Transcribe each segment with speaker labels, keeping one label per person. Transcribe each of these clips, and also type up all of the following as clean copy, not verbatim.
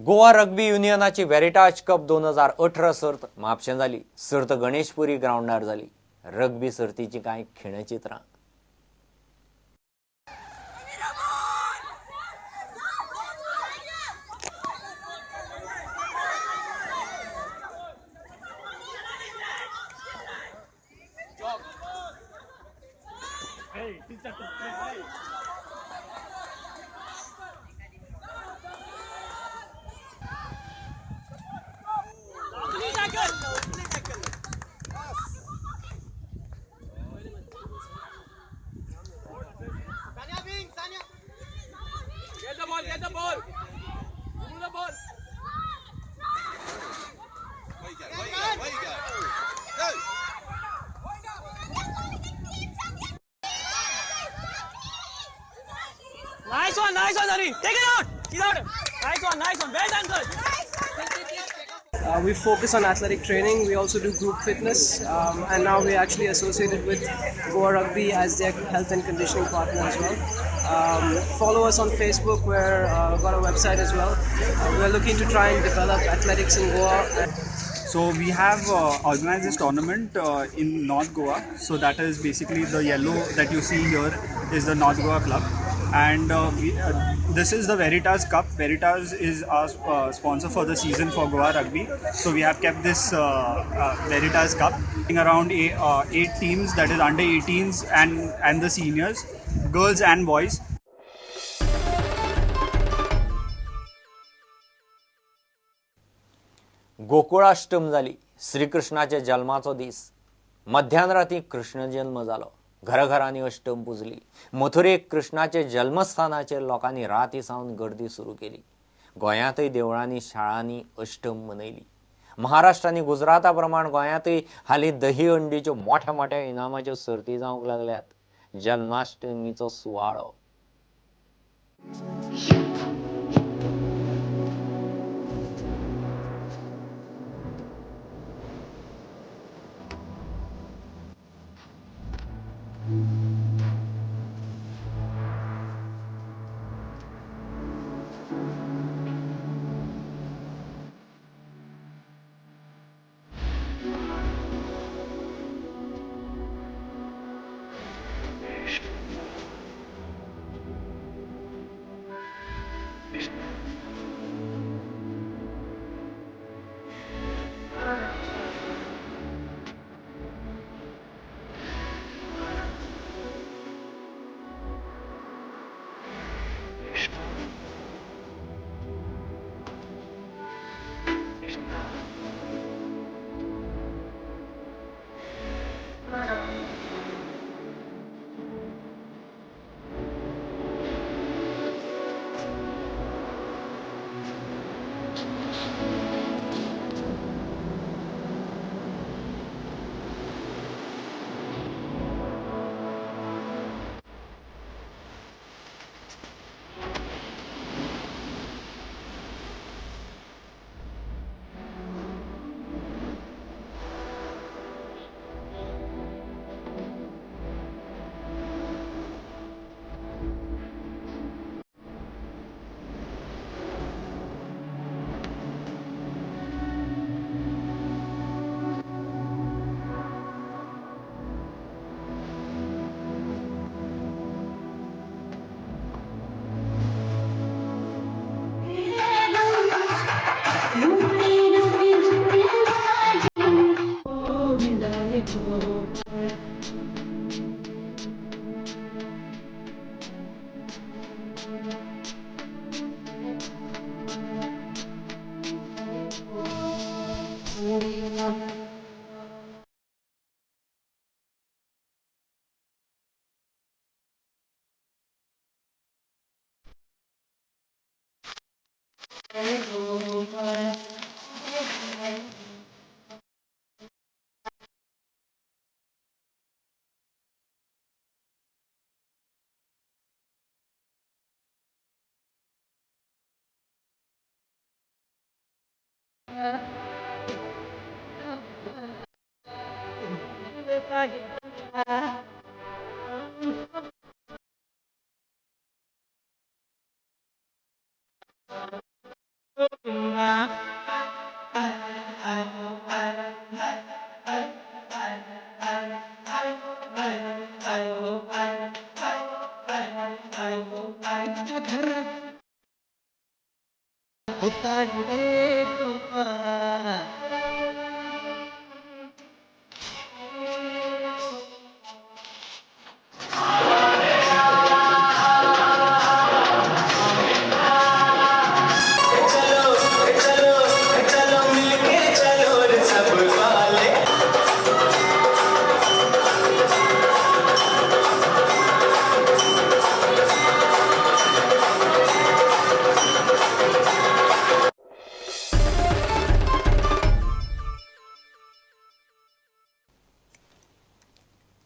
Speaker 1: Goa rugby युनियनाची वेरिटाज cup 2018 सर्त म्हापशें जाली. सर्त गणेशपुरी ग्राउंडार जाली. रग्बी सर्तीची कांय खिणचित्रां.
Speaker 2: Get the ball. Move the ball. Where you go? Go. Nice one, Hari. Take it out. He's out. Nice one. Well done, good.
Speaker 3: We focus on athletic training. We also do group fitness, and now we're actually associated with Goa Rugby as their health and conditioning partner as well. Follow us on Facebook. We've got a website as well. We're looking to try and develop athletics in Goa.
Speaker 4: So we have organized this tournament in North Goa. So that is basically the yellow that you see here is the North Goa club, and this is the Veritas Cup. Veritas is our sponsor for the season for Goa Rugby. So we have kept this Veritas Cup around 8 teams, that is under 18s and the seniors, girls and boys.
Speaker 1: गोकुळाष्टम जाली. श्रीकृष्णाच्या जल्माचो दीस. मध्यानराती कृष्ण जल्म जालो. घराघरांनी अष्टम पुजली. मथुरेक कृष्णाचे जल्मस्थानाचेर लोकांनी राती सावन गर्दी सुरू केली. गोंयांतय देवळांनी शाळांनी अष्टम मनयली. महाराष्ट्र आनी गुजराता प्रमाण गोंयांतय हालीं दही अंडीच्यो मोठ्या मोठ्या इनामाच्यो सर्ती जावंक लागल्यात. जन्माष्टमीचो सुवाळो.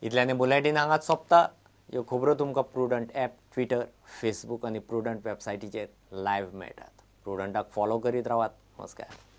Speaker 1: इतल्याने बुलेटिन हांगाच सोंपता. ह्यो खबरो तुमकां प्रुडंट ॲप, ट्विटर, फेसबूक आनी प्रुडंट वेबसायटीचेर लायव्ह मेळटात. प्रुडंटाक फॉलो करीत रावात. नमस्कार.